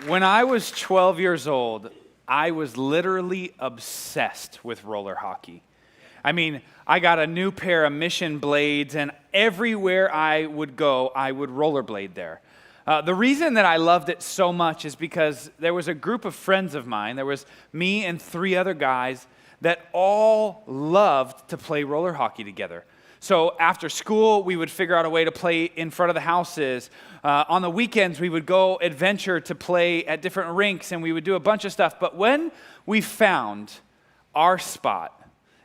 When I was 12 years old, I was literally obsessed with roller hockey. I mean, I got a new pair of Mission blades, and everywhere I would go, I would rollerblade there. The reason that I loved it so much is because there was a group of friends of mine. There was me and 3 other guys that all loved to play roller hockey together. So after school, we would figure out a way to play in front of the houses. On the weekends, we would go adventure to play at different rinks, and we would do a bunch of stuff. But when we found our spot,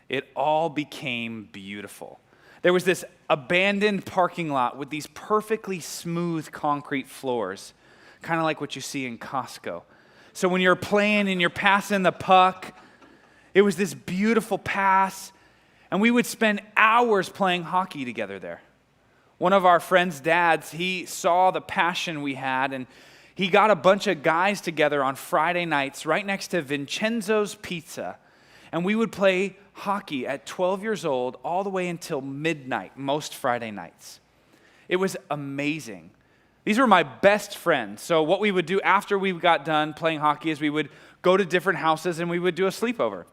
it all became beautiful. There was this abandoned parking lot with these perfectly smooth concrete floors, kind of like what you see in Costco. So when you're playing and you're passing the puck, it was this beautiful pass. And we would spend hours playing hockey together there. One of our friends' dads, he saw the passion we had, and he got a bunch of guys together on Friday nights right next to Vincenzo's Pizza. And we would play hockey at 12 years old all the way until midnight, most Friday nights. It was amazing. These were my best friends. So what we would do after we got done playing hockey is we would go to different houses and we would do a sleepover.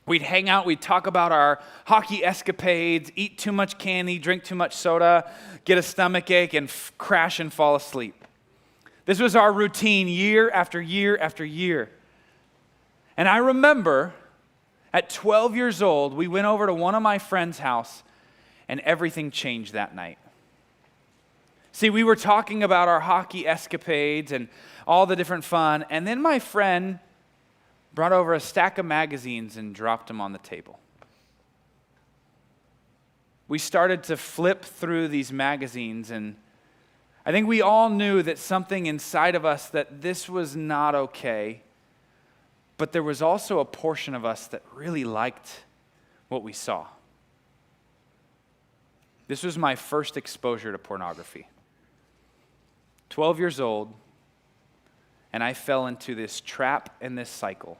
We'd hang out, we'd talk about our hockey escapades, eat too much candy, drink too much soda, get a stomach ache, and crash and fall asleep. This was our routine year after year after year. And I remember at 12 years old, we went over to one of my friend's house, and everything changed that night. See, we were talking about our hockey escapades and all the different fun, and then my friend brought over a stack of magazines and dropped them on the table. We started to flip through these magazines, and I think we all knew that something inside of us that this was not okay, but there was also a portion of us that really liked what we saw. This was my first exposure to pornography. 12 years old, and I fell into this trap and this cycle.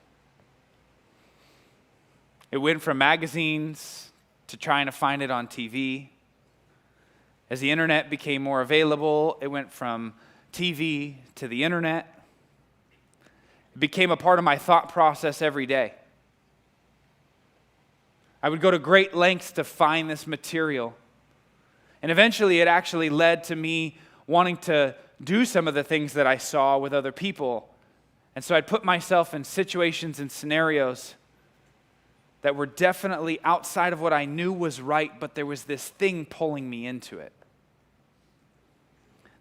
It went from magazines to trying to find it on TV. As the internet became more available, it went from TV to the internet. It became a part of my thought process every day. I would go to great lengths to find this material. And eventually it actually led to me wanting to do some of the things that I saw with other people. And so I'd put myself in situations and scenarios that were definitely outside of what I knew was right, but there was this thing pulling me into it.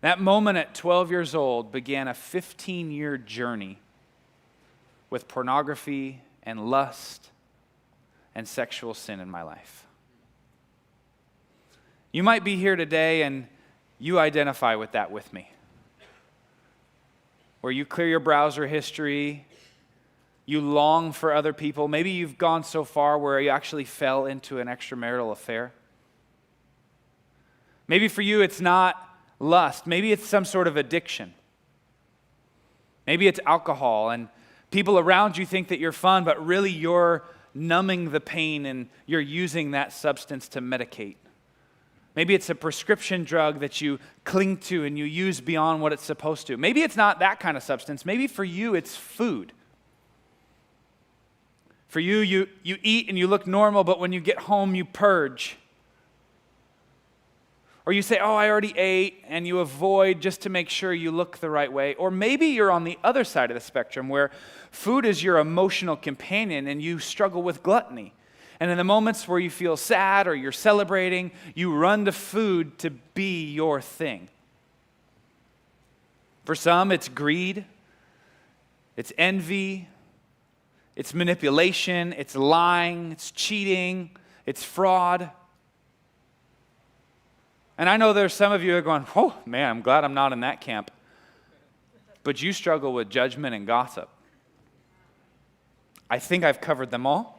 That moment at 12 years old began a 15-year journey with pornography and lust and sexual sin in my life. You might be here today and you identify with that with me. Where you clear your browser history, you long for other people. Maybe you've gone so far where you actually fell into an extramarital affair. Maybe for you it's not lust. Maybe it's some sort of addiction. Maybe it's alcohol, and people around you think that you're fun, but really you're numbing the pain and you're using that substance to medicate. Maybe it's a prescription drug that you cling to and you use beyond what it's supposed to. Maybe it's not that kind of substance. Maybe for you it's food. For you, you eat and you look normal, but when you get home, you purge. Or you say, oh, I already ate, and you avoid just to make sure you look the right way. Or maybe you're on the other side of the spectrum where food is your emotional companion and you struggle with gluttony. And in the moments where you feel sad or you're celebrating, you run to food to be your thing. For some, it's greed, it's envy, it's manipulation, it's lying, it's cheating, it's fraud. And I know there's some of you who are going, oh man, I'm glad I'm not in that camp. But you struggle with judgment and gossip. I think I've covered them all.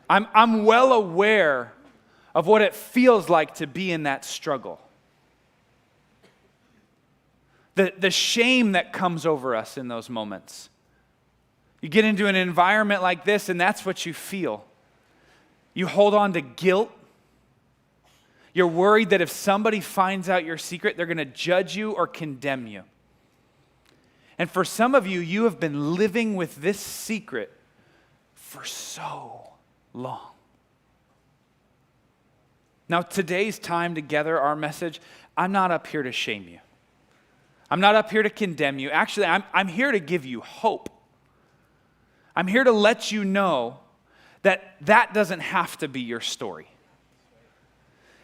I'm well aware of what it feels like to be in that struggle. The shame that comes over us in those moments. You get into an environment like this and that's what you feel. You hold on to guilt. You're worried that if somebody finds out your secret, they're going to judge you or condemn you. And for some of you, you have been living with this secret for so long. Now, today's time together, our message, I'm not up here to shame you. I'm not up here to condemn you. Actually, I'm here to give you hope. I'm here to let you know that that doesn't have to be your story.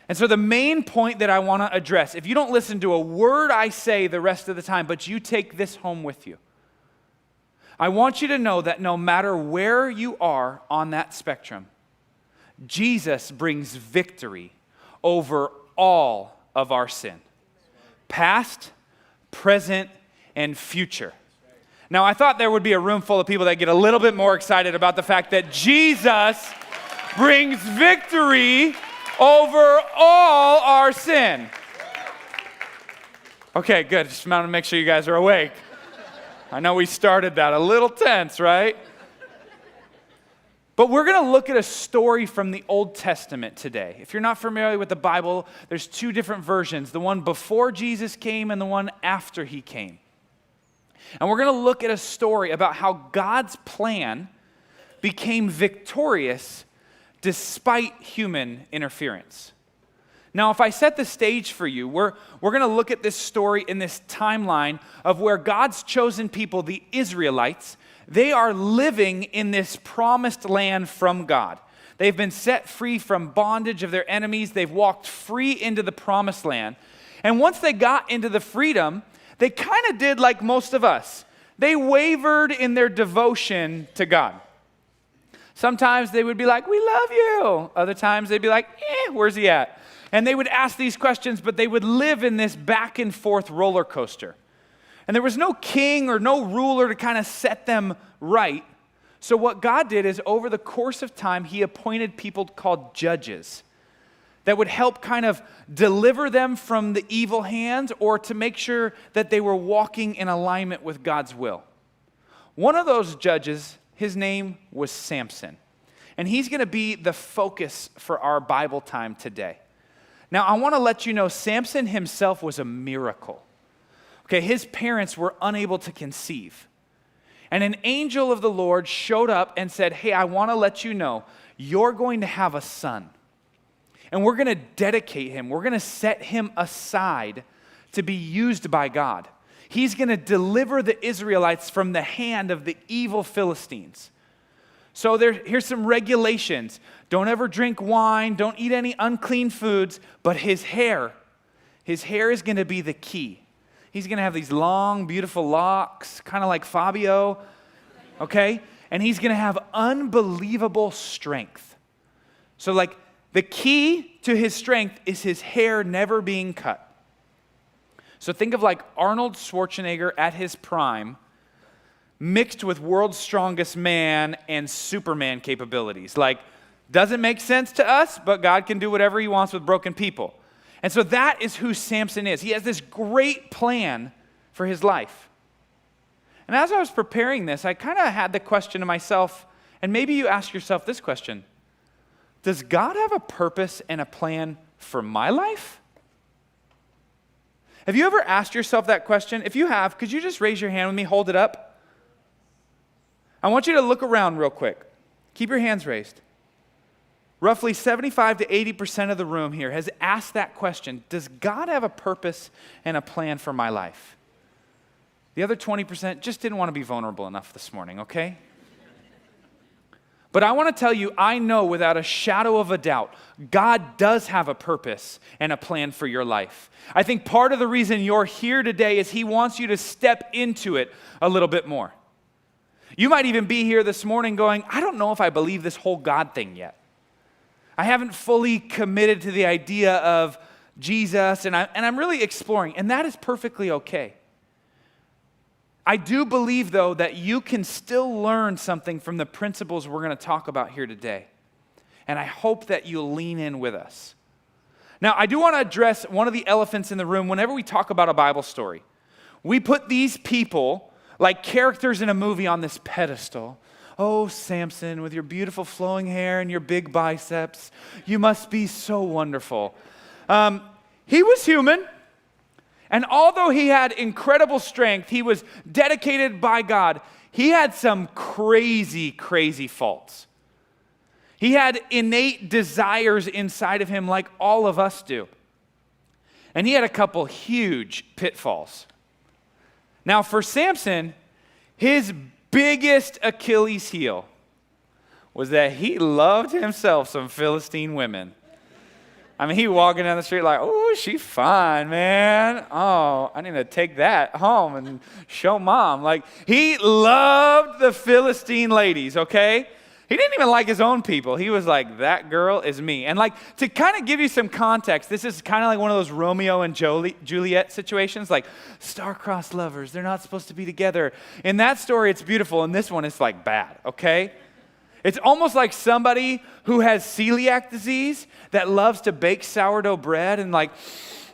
And so the main point that I want to address, if you don't listen to a word I say the rest of the time, but you take this home with you, I want you to know that no matter where you are on that spectrum, Jesus brings victory over all of our sin, past, present, and future. Now, I thought there would be a room full of people that get a little bit more excited about the fact that Jesus brings victory over all our sin. Okay, good. Just want to make sure you guys are awake. I know we started that a little tense, right? But we're going to look at a story from the Old Testament today. If you're not familiar with the Bible, there's two different versions, the one before Jesus came and the one after he came. And we're going to look at a story about how God's plan became victorious despite human interference. Now, if I set the stage for you, we're going to look at this story in this timeline of where God's chosen people, the Israelites, they are living in this promised land from God. They've been set free from bondage of their enemies. They've walked free into the promised land. And once they got into the freedom, they kind of did like most of us. They wavered in their devotion to God. Sometimes they would be like, we love you. Other times they'd be like, where's he at? And they would ask these questions, but they would live in this back and forth roller coaster. And there was no king or no ruler to kind of set them right. So what God did is over the course of time, he appointed people called judges that would help kind of deliver them from the evil hands or to make sure that they were walking in alignment with God's will. One of those judges, his name was Samson. And he's going to be the focus for our Bible time today. Now, I want to let you know, Samson himself was a miracle. Okay, his parents were unable to conceive. And an angel of the Lord showed up and said, hey, I want to let you know, you're going to have a son. And we're going to dedicate him. We're going to set him aside to be used by God. He's going to deliver the Israelites from the hand of the evil Philistines. So here's some regulations. Don't ever drink wine. Don't eat any unclean foods. But his hair is going to be the key. He's going to have these long, beautiful locks, kind of like Fabio, okay? And he's going to have unbelievable strength. So like the key to his strength is his hair never being cut. So think of like Arnold Schwarzenegger at his prime, mixed with world's strongest man and Superman capabilities. Like, doesn't make sense to us, but God can do whatever he wants with broken people. And so that is who Samson is. He has this great plan for his life. And as I was preparing this, I kind of had the question to myself, and maybe you ask yourself this question: does God have a purpose and a plan for my life? Have you ever asked yourself that question? If you have, could you just raise your hand with me, hold it up? I want you to look around real quick. Keep your hands raised. Roughly 75 to 80% of the room here has asked that question: does God have a purpose and a plan for my life? The other 20% just didn't want to be vulnerable enough this morning, okay? But I want to tell you, I know without a shadow of a doubt, God does have a purpose and a plan for your life. I think part of the reason you're here today is he wants you to step into it a little bit more. You might even be here this morning going, I don't know if I believe this whole God thing yet. I haven't fully committed to the idea of Jesus, and I'm really exploring, and that is perfectly okay. I do believe, though, that you can still learn something from the principles we're going to talk about here today. And I hope that you'll lean in with us. Now, I do want to address one of the elephants in the room. Whenever we talk about a Bible story, we put these people like characters in a movie on this pedestal. Oh, Samson, with your beautiful flowing hair and your big biceps, you must be so wonderful. He was human. And although he had incredible strength, he was dedicated by God, he had some crazy, crazy faults. He had innate desires inside of him like all of us do. And he had a couple huge pitfalls. Now for Samson, his biggest Achilles heel was that he loved himself some Philistine women. I mean, he walking down the street like, oh, she's fine, man. Oh, I need to take that home and show mom. Like, he loved the Philistine ladies, okay? He didn't even like his own people. He was like, that girl is me. And like, to kind of give you some context, this is kind of like one of those Romeo and Juliet situations, like star-crossed lovers. They're not supposed to be together. In that story, it's beautiful. In this one, it's like bad, okay? It's almost like somebody who has celiac disease that loves to bake sourdough bread and like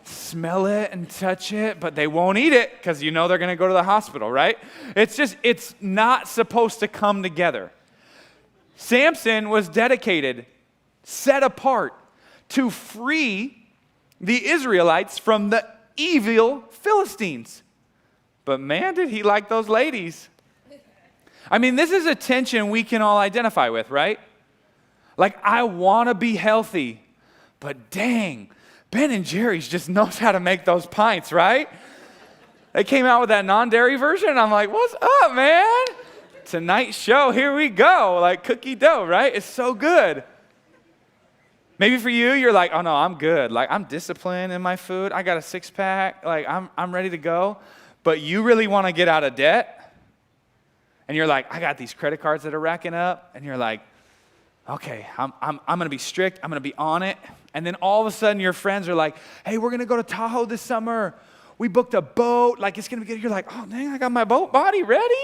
smell it and touch it, but they won't eat it because you know they're going to go to the hospital, right? It's not supposed to come together. Samson was dedicated, set apart to free the Israelites from the evil Philistines. But man, did he like those ladies. I mean, this is a tension we can all identify with, right? Like, I want to be healthy, but dang, Ben & Jerry's just knows how to make those pints, right? They came out with that non-dairy version, and I'm like, what's up, man? Tonight's show, here we go, like cookie dough, right? It's so good. Maybe for you, you're like, oh no, I'm good. Like, I'm disciplined in my food. I got a six-pack. Like, I'm ready to go. But you really want to get out of debt? And you're like, I got these credit cards that are racking up. And you're like, okay, I'm going to be strict. I'm going to be on it. And then all of a sudden, your friends are like, hey, we're going to go to Tahoe this summer. We booked a boat. Like, it's going to be good. You're like, oh, dang, I got my boat body ready.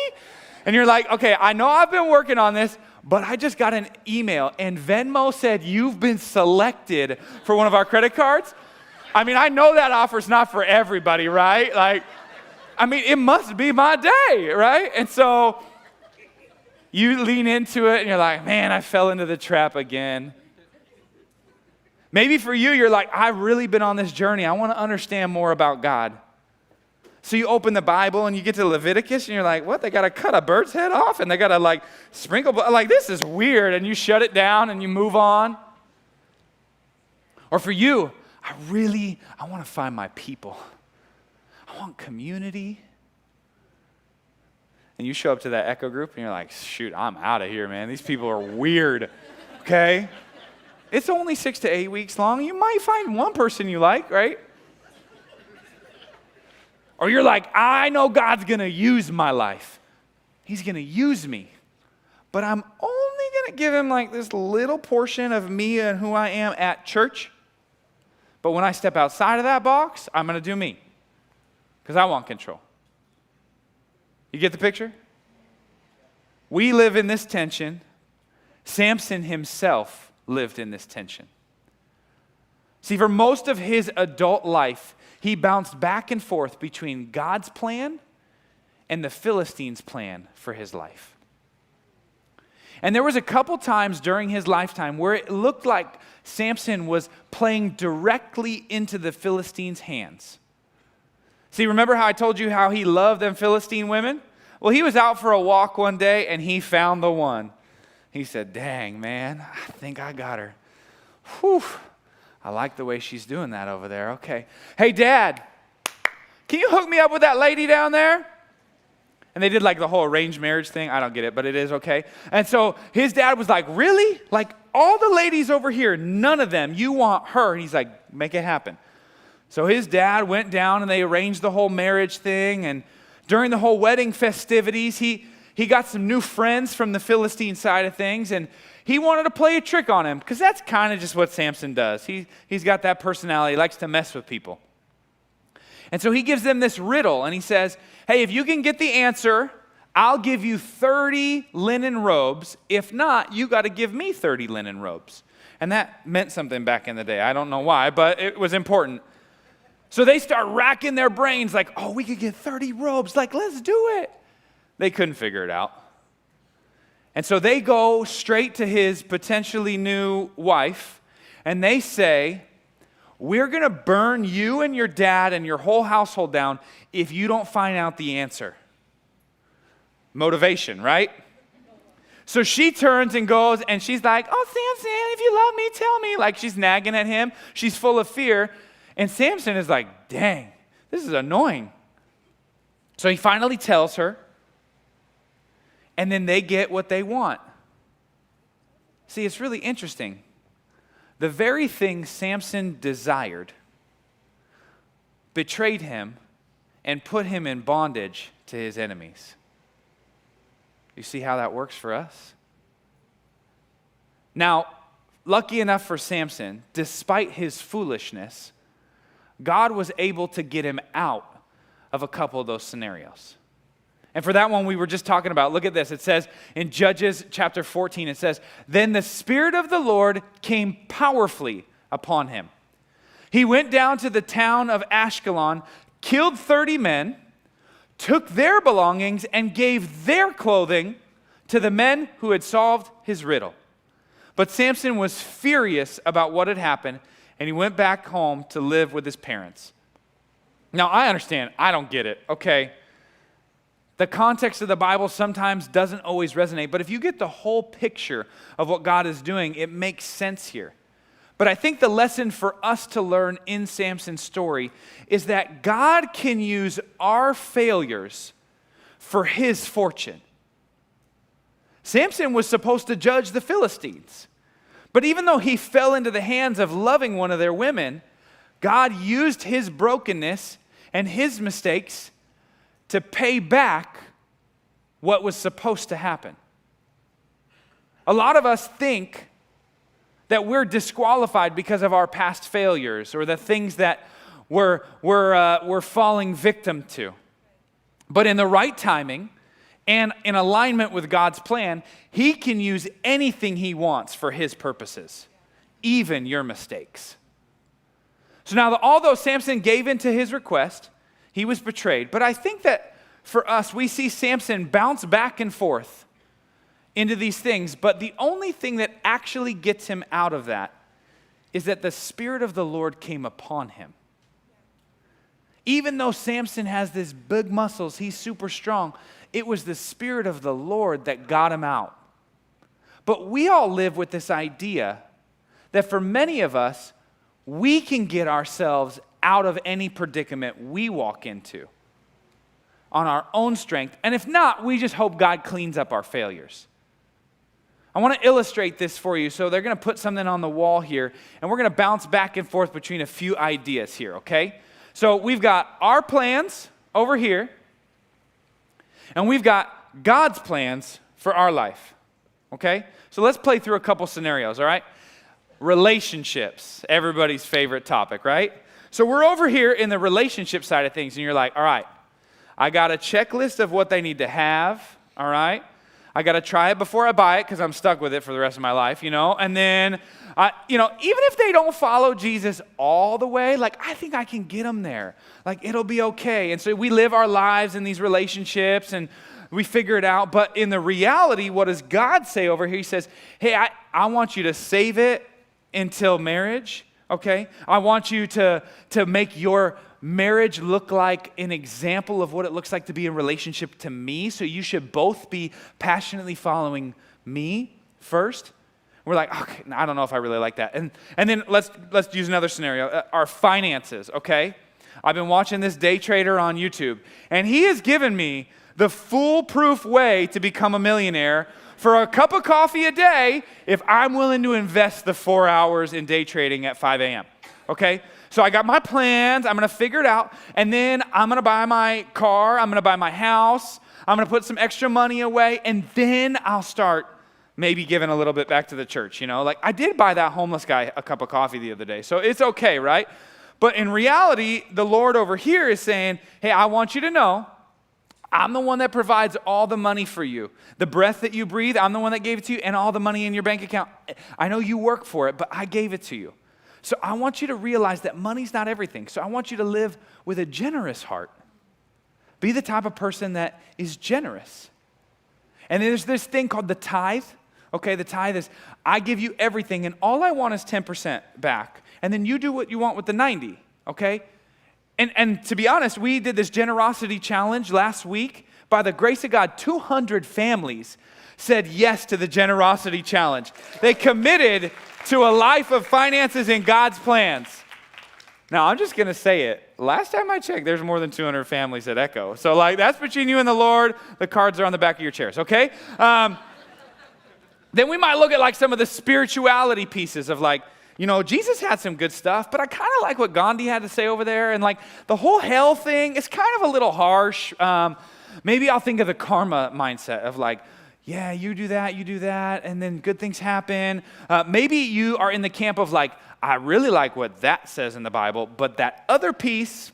And you're like, okay, I know I've been working on this, but I just got an email, and Venmo said you've been selected for one of our credit cards. I mean, I know that offer's not for everybody, right? Like, I mean, it must be my day, right? And so you lean into it, and you're like, man, I fell into the trap again. Maybe for you, you're like, I've really been on this journey. I want to understand more about God. So you open the Bible and you get to Leviticus and you're like, what? They got to cut a bird's head off and they got to like sprinkle, like this is weird. And you shut it down and you move on. Or for you, I want to find my people. I want community. And you show up to that Echo group and you're like, shoot, I'm out of here, man. These people are weird, okay? It's only 6 to 8 weeks long. You might find one person you like, right? Or you're like, I know God's going to use my life. He's going to use me. But I'm only going to give him like this little portion of me and who I am at church. But when I step outside of that box, I'm going to do me. Because I want control. You get the picture? We live in this tension. Samson himself lived in this tension. See, for most of his adult life, he bounced back and forth between God's plan and the Philistines' plan for his life. And there was a couple times during his lifetime where it looked like Samson was playing directly into the Philistines' hands. See, remember how I told you how he loved them Philistine women? Well, he was out for a walk one day and he found the one. He said, dang, man, I think I got her. Whew. I like the way she's doing that over there. Okay. Hey, Dad, can you hook me up with that lady down there? And they did like the whole arranged marriage thing. I don't get it, but it is okay. And so his dad was like, really? Like all the ladies over here, none of them, you want her. And he's like, make it happen. So his dad went down and they arranged the whole marriage thing. And during the whole wedding festivities, he got some new friends from the Philistine side of things. And he wanted to play a trick on him because that's kind of just what Samson does. He's got that personality. He likes to mess with people. And so he gives them this riddle and he says, hey, if you can get the answer, I'll give you 30 linen robes. If not, you got to give me 30 linen robes. And that meant something back in the day. I don't know why, but it was important. So they start racking their brains like, oh, we could get 30 robes. Like, let's do it. They couldn't figure it out. And so they go straight to his potentially new wife, and they say, we're going to burn you and your dad and your whole household down if you don't find out the answer. Motivation, right? So she turns and goes, and she's like, oh, Samson, if you love me, tell me. Like, she's nagging at him. She's full of fear. And Samson is like, dang, this is annoying. So he finally tells her, and then they get what they want. See, it's really interesting. The very thing Samson desired betrayed him and put him in bondage to his enemies. You see how that works for us? Now, lucky enough for Samson, despite his foolishness, God was able to get him out of a couple of those scenarios. And for that one we were just talking about, look at this. It says in Judges chapter 14, it says, then the Spirit of the Lord came powerfully upon him. He went down to the town of Ashkelon, killed 30 men, took their belongings, and gave their clothing to the men who had solved his riddle. But Samson was furious about what had happened, and he went back home to live with his parents. Now, I understand. I don't get it, okay? The context of the Bible sometimes doesn't always resonate, but if you get the whole picture of what God is doing, it makes sense here. But I think the lesson for us to learn in Samson's story is that God can use our failures for his fortune. Samson was supposed to judge the Philistines. But even though he fell into the hands of loving one of their women, God used his brokenness and his mistakes to pay back what was supposed to happen. A lot of us think that we're disqualified because of our past failures or the things that we're falling victim to. But in the right timing and in alignment with God's plan, he can use anything he wants for his purposes, even your mistakes. So now, although Samson gave in to his request, he was betrayed. But I think that for us, we see Samson bounce back and forth into these things, but the only thing that actually gets him out of that is that the Spirit of the Lord came upon him. Even though Samson has these big muscles, he's super strong, it was the Spirit of the Lord that got him out. But we all live with this idea that for many of us, we can get ourselves out of any predicament we walk into on our own strength, and if not, we just hope God cleans up our failures. I want to illustrate this for you. So they're going to put something on the wall here, and we're going to bounce back and forth between a few ideas here, okay? So we've got our plans over here, and we've got God's plans for our life, okay? So let's play through a couple scenarios, all right? Relationships, everybody's favorite topic, right? So we're over here in the relationship side of things, and you're like, all right, I got a checklist of what they need to have, all right? I got to try it before I buy it because I'm stuck with it for the rest of my life, and then, even if they don't follow Jesus all the way, like, I think I can get them there. Like, it'll be okay. And so we live our lives in these relationships and we figure it out. But in the reality, what does God say over here? He says, hey, I want you to save it until marriage, okay? I want you to make your marriage look like an example of what it looks like to be in relationship to me. So you should both be passionately following me first. We're like, okay, I don't know if I really like that. And then let's use another scenario. Our finances, okay? I've been watching this day trader on YouTube, and he has given me the foolproof way to become a millionaire for a cup of coffee a day if I'm willing to invest the 4 hours in day trading at 5 a.m., okay? So I got my plans, I'm going to figure it out, and then I'm going to buy my car, I'm going to buy my house, I'm going to put some extra money away, and then I'll start maybe giving a little bit back to the church, Like, I did buy that homeless guy a cup of coffee the other day, so it's okay, right? But in reality, the Lord over here is saying, hey, I want you to know, I'm the one that provides all the money for you. The breath that you breathe, I'm the one that gave it to you, and all the money in your bank account. I know you work for it, but I gave it to you. So I want you to realize that money's not everything. So I want you to live with a generous heart. Be the type of person that is generous. And there's this thing called the tithe. Okay, the tithe is, I give you everything, and all I want is 10% back. and then you do what you want with the 90, okay? And to be honest, we did this generosity challenge last week. By the grace of God, 200 families said yes to the generosity challenge. They committed to a life of finances in God's plans. Now, I'm just going to say it. Last time I checked, there's more than 200 families at Echo. So, that's between you and the Lord. The cards are on the back of your chairs, okay? Then we might look at, some of the spirituality pieces of, Jesus had some good stuff, but I kind of like what Gandhi had to say over there. And, the whole hell thing is kind of a little harsh. Maybe I'll think of the karma mindset of, yeah, you do that, and then good things happen. Maybe you are in the camp of, I really like what that says in the Bible, but that other piece,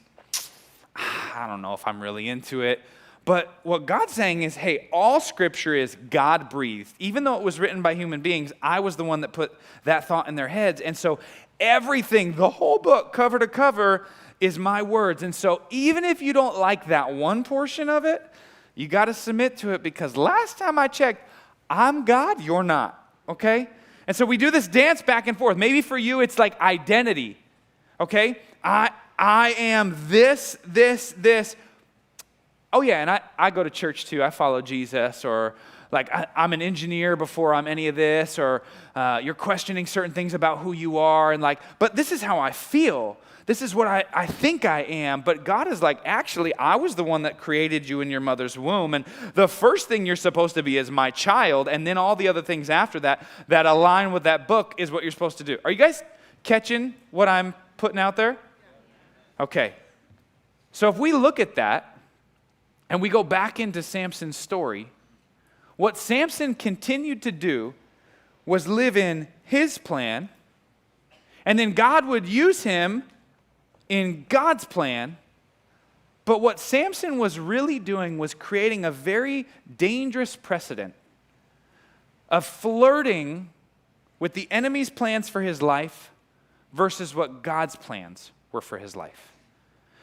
I don't know if I'm really into it. But what God's saying is, hey, all Scripture is God-breathed. Even though it was written by human beings, I was the one that put that thought in their heads. And so everything, the whole book, cover to cover, is my words. And so even if you don't like that one portion of it, you got to submit to it, because last time I checked, I'm God, you're not, okay? And so we do this dance back and forth. Maybe for you, it's like identity, okay? I am this. Oh yeah, and I go to church too. I follow Jesus, or I'm an engineer before I'm any of this, or you're questioning certain things about who you are, and but this is how I feel. This is what I think I am. But God is actually, I was the one that created you in your mother's womb, and the first thing you're supposed to be is my child, and then all the other things after that align with that book is what you're supposed to do. Are you guys catching what I'm putting out there? Okay. So if we look at that, and we go back into Samson's story, what Samson continued to do was live in his plan, and then God would use him in God's plan. But what Samson was really doing was creating a very dangerous precedent of flirting with the enemy's plans for his life versus what God's plans were for his life.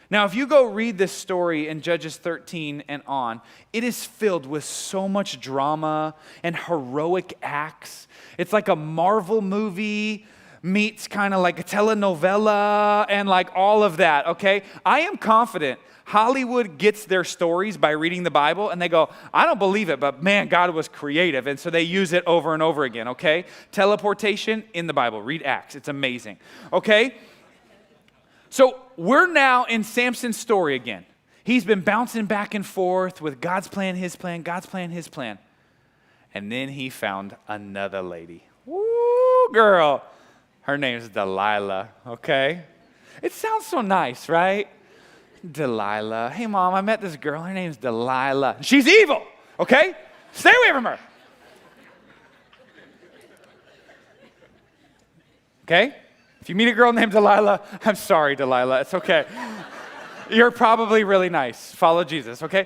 Now, if you go read this story in Judges 13 and on, it is filled with so much drama and heroic acts. It's like a Marvel movie meets kind of like a telenovela and all of that, okay? I am confident Hollywood gets their stories by reading the Bible, and they go, I don't believe it, but man, God was creative, and so they use it over and over again, okay? Teleportation in the Bible. Read Acts. It's amazing, okay? So we're now in Samson's story again. He's been bouncing back and forth with God's plan, his plan, God's plan, his plan. And then he found another lady. Woo, girl. Her name's Delilah, okay? It sounds so nice, right? Delilah. Hey, Mom, I met this girl. Her name's Delilah. She's evil, okay? Stay away from her. Okay? If you meet a girl named Delilah, I'm sorry, Delilah. It's okay. You're probably really nice. Follow Jesus, okay?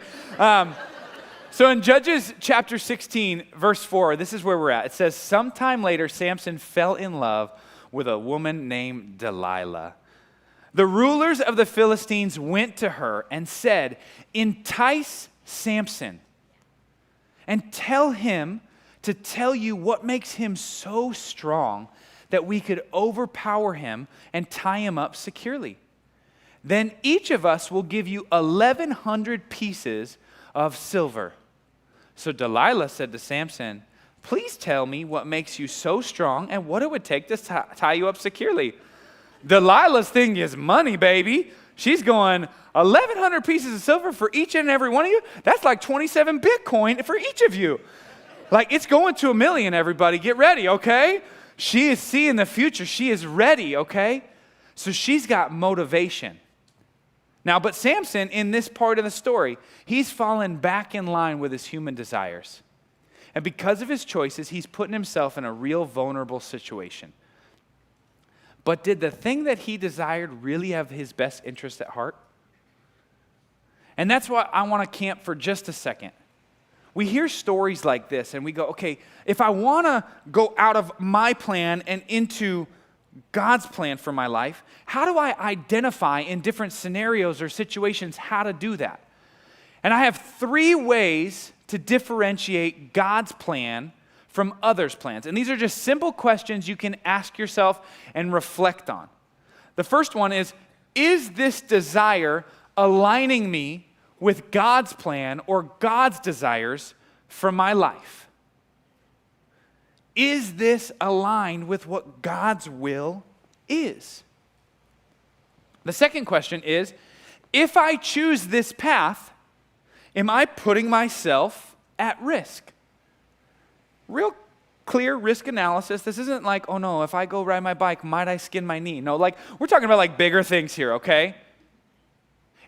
So in Judges chapter 16, verse 4, this is where we're at. It says, sometime later, Samson fell in love with a woman named Delilah. The rulers of the Philistines went to her and said, entice Samson and tell him to tell you what makes him so strong that we could overpower him and tie him up securely. Then each of us will give you 1,100 pieces of silver. So Delilah said to Samson, please tell me what makes you so strong and what it would take to tie you up securely. Delilah's thing is money, baby. She's going, 1,100 pieces of silver for each and every one of you? That's like 27 Bitcoin for each of you. It's going to 1 million, everybody. Get ready, okay? She is seeing the future. She is ready, okay? So she's got motivation. Now, but Samson, in this part of the story, he's fallen back in line with his human desires. And because of his choices, he's putting himself in a real vulnerable situation. But did the thing that he desired really have his best interest at heart? And that's why I want to camp for just a second. We hear stories like this and we go, okay, if I want to go out of my plan and into God's plan for my life, how do I identify in different scenarios or situations how to do that? And I have 3 ways to differentiate God's plan from others' plans. And these are just simple questions you can ask yourself and reflect on. The first one is this desire aligning me with God's plan or God's desires for my life? Is this aligned with what God's will is? The second question is, if I choose this path, am I putting myself at risk? Real clear risk analysis. This isn't like, oh no, if I go ride my bike, might I skin my knee? No, like we're talking about like bigger things here, okay?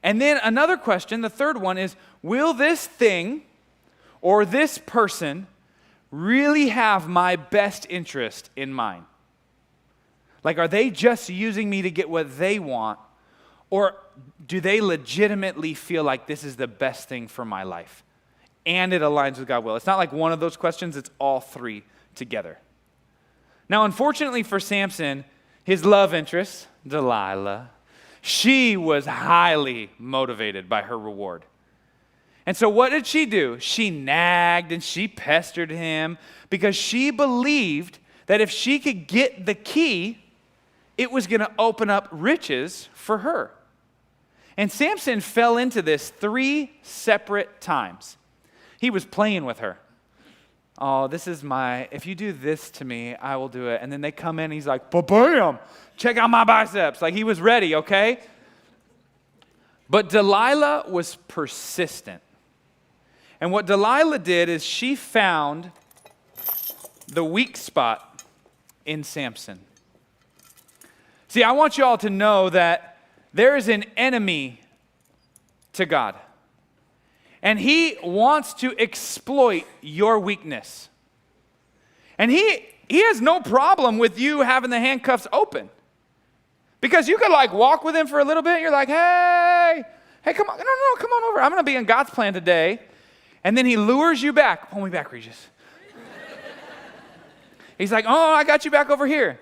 And then another question, the third one is, will this thing or this person really have my best interest in mind? Like, are they just using me to get what they want, or do they legitimately feel like this is the best thing for my life and it aligns with God's will? It's not like one of those questions, it's all three together. Now, unfortunately for Samson, his love interest, Delilah, she was highly motivated by her reward. And so what did she do? She nagged and she pestered him because she believed that if she could get the key, it was going to open up riches for her. And Samson fell into this 3 separate times. He was playing with her. Oh, if you do this to me, I will do it. And then they come in, he's like, ba-bam, check out my biceps. Like he was ready, okay? But Delilah was persistent. And what Delilah did is she found the weak spot in Samson. See, I want you all to know that there is an enemy to God. And he wants to exploit your weakness. And he has no problem with you having the handcuffs open. Because you could like walk with him for a little bit. You're like, hey, come on. No, come on over. I'm going to be in God's plan today. And then he lures you back. Pull me back, Regis. He's like, oh, I got you back over here.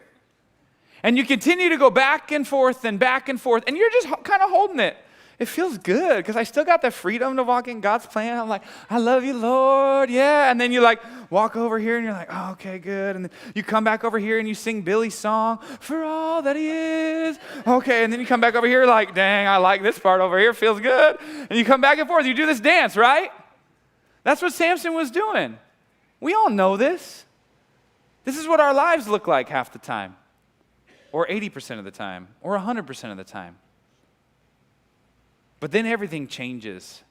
And you continue to go back and forth. And you're just kind of holding it. It feels good because I still got the freedom to walk in God's plan. I'm like, I love you, Lord. Yeah. And then you like walk over here and you're like, oh, okay, good. And then you come back over here and you sing Billy's song, For All That He Is. Okay. And then you come back over here like, dang, I like this part over here. Feels good. And you come back and forth. You do this dance, right? That's what Samson was doing. We all know this. This is what our lives look like half the time, or 80% of the time, or 100% of the time. But then everything changes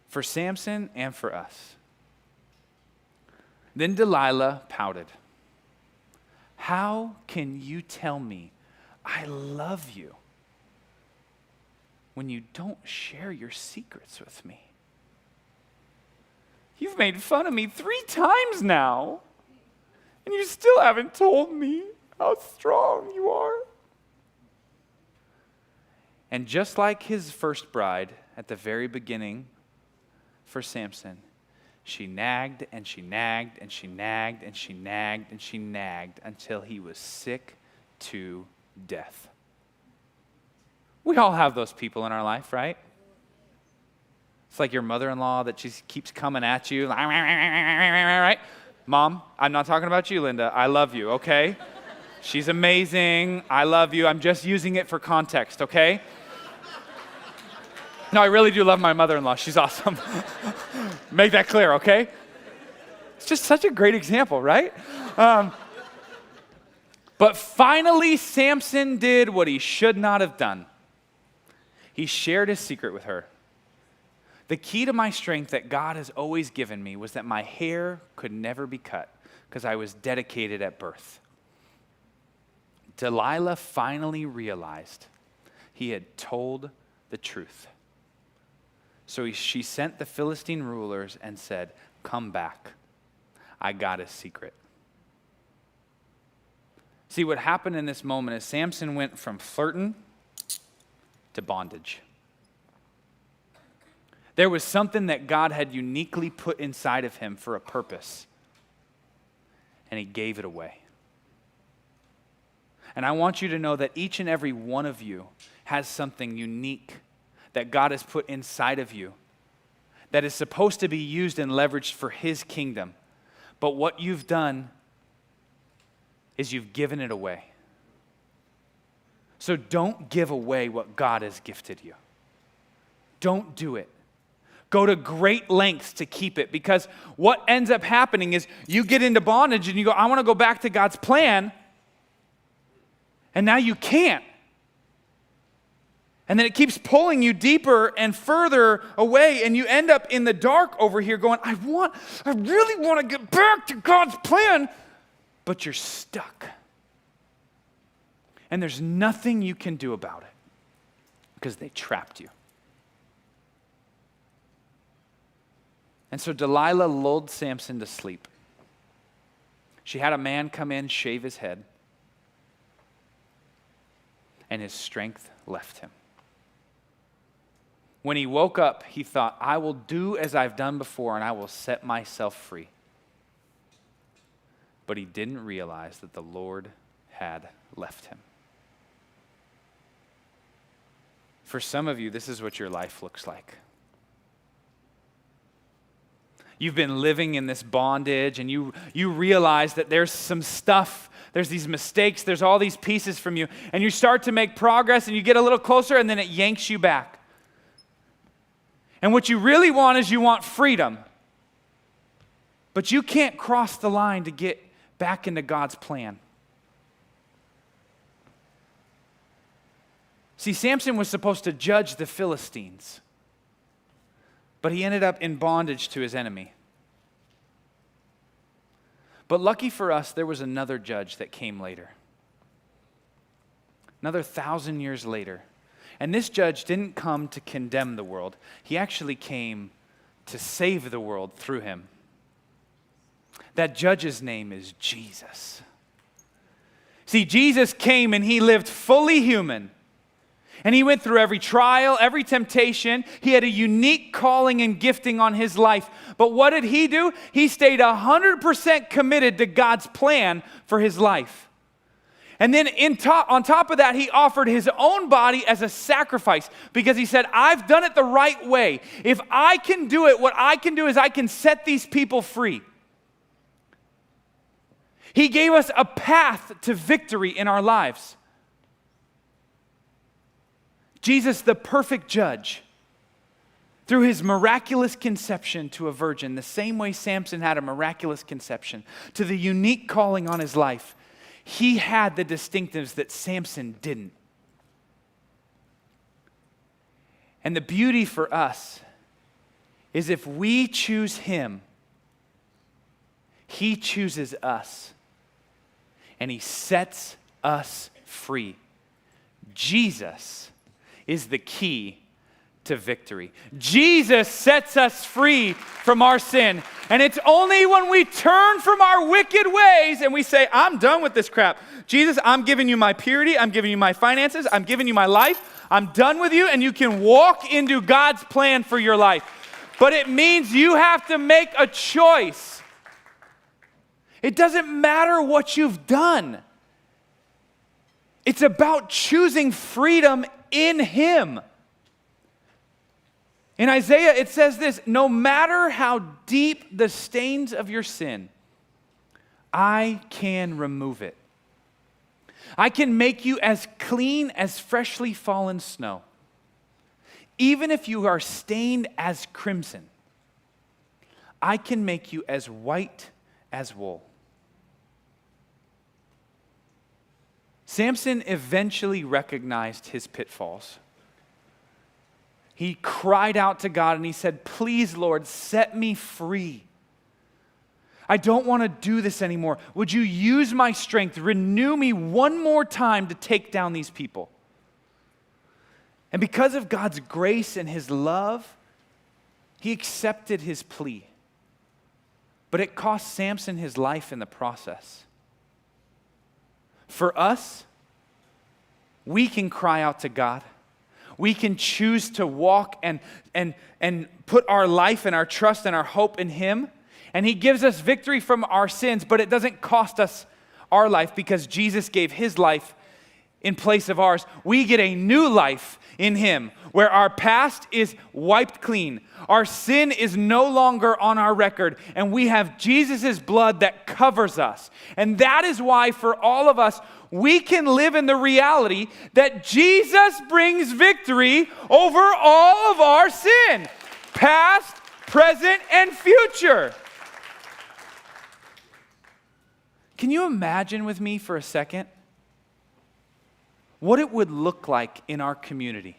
for Samson and for us. Then Delilah pouted. How can you tell me I love you when you don't share your secrets with me? You've made fun of me 3 times now, and you still haven't told me how strong you are. And just like his first bride at the very beginning for Samson, she nagged and she nagged and she nagged and she nagged and she nagged until he was sick to death. We all have those people in our life, right? It's like your mother-in-law that just keeps coming at you, right? Mom, I'm not talking about you, Linda. I love you, okay? She's amazing. I love you. I'm just using it for context, okay? No, I really do love my mother-in-law. She's awesome. Make that clear, okay? It's just such a great example, right? But finally, Samson did what he should not have done. He shared his secret with her. The key to my strength that God has always given me was that my hair could never be cut because I was dedicated at birth. Delilah finally realized he had told the truth. So she sent the Philistine rulers and said, come back. I got a secret. See, what happened in this moment is Samson went from flirting to bondage. There was something that God had uniquely put inside of him for a purpose, and he gave it away. And I want you to know that each and every one of you has something unique that God has put inside of you that is supposed to be used and leveraged for his kingdom. But what you've done is you've given it away. So don't give away what God has gifted you. Don't do it. Go to great lengths to keep it, because what ends up happening is you get into bondage and you go, I want to go back to God's plan, and now you can't. And then it keeps pulling you deeper and further away, and you end up in the dark over here going, I really want to get back to God's plan, but you're stuck. And there's nothing you can do about it because they trapped you. And so Delilah lulled Samson to sleep. She had a man come in, shave his head, and his strength left him. When he woke up, he thought, I will do as I've done before, and I will set myself free. But he didn't realize that the Lord had left him. For some of you, this is what your life looks like. You've been living in this bondage, and you realize that there's some stuff, there's these mistakes, there's all these pieces from you, and you start to make progress, and you get a little closer, and then it yanks you back. And what you really want is you want freedom. But you can't cross the line to get back into God's plan. See, Samson was supposed to judge the Philistines, but he ended up in bondage to his enemy. But lucky for us, there was another judge that came later. Another 1,000 years later. And this judge didn't come to condemn the world. He actually came to save the world through him. That judge's name is Jesus. See, Jesus came and he lived fully human. And he went through every trial, every temptation. He had a unique calling and gifting on his life. But what did he do? He stayed 100% committed to God's plan for his life. And then on top of that, he offered his own body as a sacrifice, because he said, I've done it the right way. If I can do it, what I can do is I can set these people free. He gave us a path to victory in our lives. Jesus, the perfect judge, through his miraculous conception to a virgin, the same way Samson had a miraculous conception, to the unique calling on his life, he had the distinctives that Samson didn't. And the beauty for us is if we choose him, he chooses us, and he sets us free. Jesus is the key to victory. Jesus sets us free from our sin. And it's only when we turn from our wicked ways and we say, I'm done with this crap. Jesus, I'm giving you my purity. I'm giving you my finances. I'm giving you my life. I'm done with you, and you can walk into God's plan for your life. But it means you have to make a choice. It doesn't matter what you've done. It's about choosing freedom in him. In Isaiah, it says this, no matter how deep the stains of your sin, I can remove it. I can make you as clean as freshly fallen snow. Even if you are stained as crimson, I can make you as white as wool. Samson eventually recognized his pitfalls. He cried out to God and he said, please, Lord, set me free. I don't want to do this anymore. Would you use my strength, renew me one more time to take down these people? And because of God's grace and his love, he accepted his plea. But it cost Samson his life in the process. For us, we can cry out to God. We can choose to walk and put our life and our trust and our hope in him. And he gives us victory from our sins, but it doesn't cost us our life because Jesus gave his life in place of ours. We get a new life in him, where our past is wiped clean. Our sin is no longer on our record, and we have Jesus' blood that covers us. And that is why for all of us, we can live in the reality that Jesus brings victory over all of our sin, past, present, and future. Can you imagine with me for a second what it would look like in our community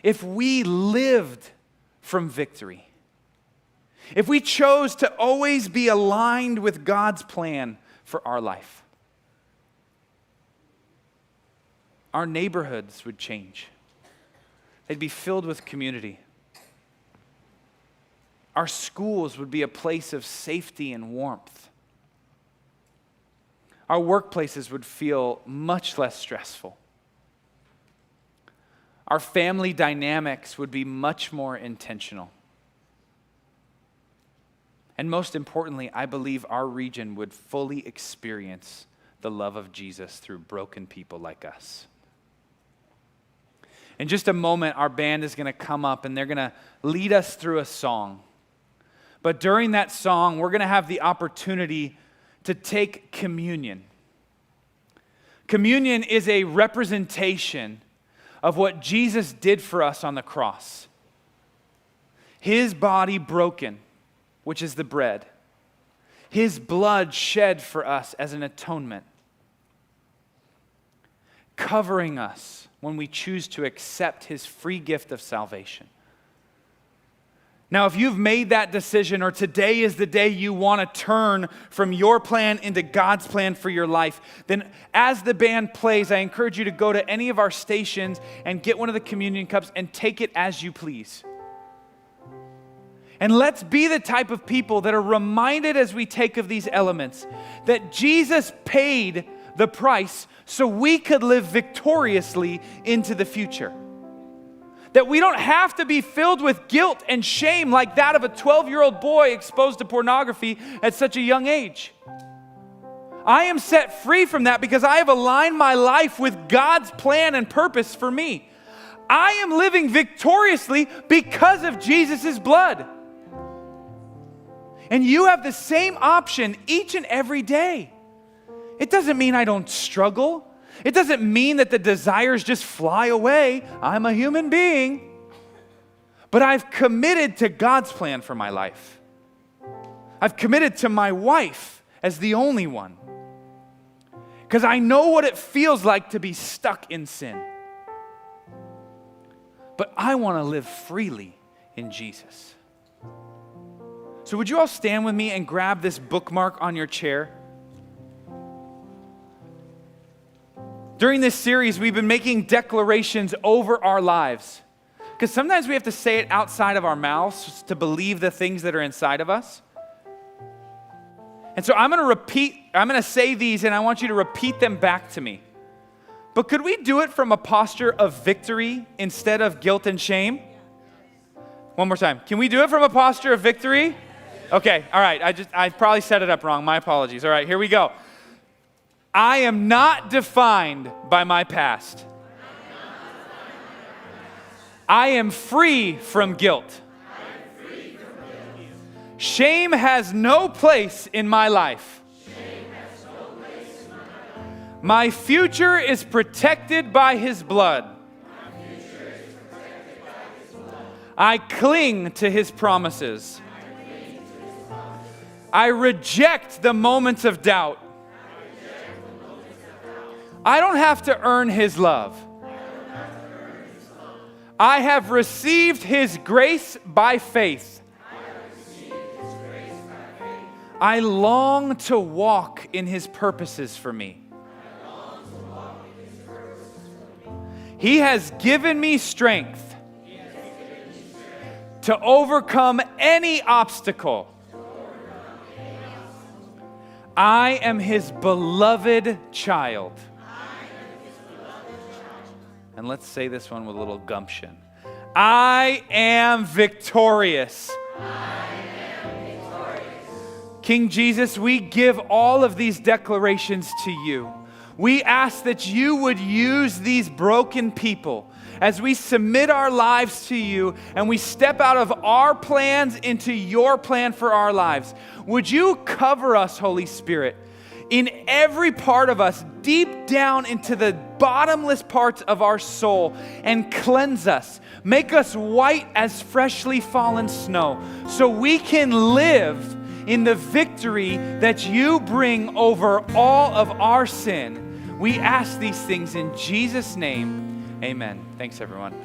if we lived from victory? If we chose to always be aligned with God's plan for our life? Our neighborhoods would change. They'd be filled with community. Our schools would be a place of safety and warmth. Our workplaces would feel much less stressful. Our family dynamics would be much more intentional. And most importantly, I believe our region would fully experience the love of Jesus through broken people like us. In just a moment, our band is going to come up and they're going to lead us through a song. But during that song, we're going to have the opportunity to take communion. Communion is a representation of what Jesus did for us on the cross. His body broken, which is the bread. His blood shed for us as an atonement. Covering us when we choose to accept his free gift of salvation. Now, if you've made that decision, or today is the day you want to turn from your plan into God's plan for your life, then as the band plays, I encourage you to go to any of our stations and get one of the communion cups and take it as you please. And let's be the type of people that are reminded as we take of these elements that Jesus paid the price so we could live victoriously into the future. That we don't have to be filled with guilt and shame like that of a 12-year-old boy exposed to pornography at such a young age. I am set free from that because I have aligned my life with God's plan and purpose for me. I am living victoriously because of Jesus' blood. And you have the same option each and every day. It doesn't mean I don't struggle. It doesn't mean that the desires just fly away. I'm a human being. But I've committed to God's plan for my life. I've committed to my wife as the only one. Because I know what it feels like to be stuck in sin. But I want to live freely in Jesus. So would you all stand with me and grab this bookmark on your chair? During this series, we've been making declarations over our lives. Because sometimes we have to say it outside of our mouths to believe the things that are inside of us. And so I'm going to say these and I want you to repeat them back to me. But could we do it from a posture of victory instead of guilt and shame? One more time. Can we do it from a posture of victory? Okay, all right. I probably set it up wrong. My apologies. All right, here we go. I am not defined by my past. I am free from guilt. Shame has no place in my life. My future is protected by his blood. I cling to his promises. I reject the moments of doubt. I don't have to earn his love. I have received his grace by faith. I long to walk in his purposes for me. He has given me strength to overcome any obstacle. I am his beloved child. And let's say this one with a little gumption. I am victorious. King Jesus, we give all of these declarations to you. We ask that you would use these broken people as we submit our lives to you and we step out of our plans into your plan for our lives. Would you cover us, Holy Spirit, in every part of us, deep down into the bottomless parts of our soul, and cleanse us. Make us white as freshly fallen snow, so we can live in the victory that you bring over all of our sin. We ask these things in Jesus' name. Amen. Thanks, everyone.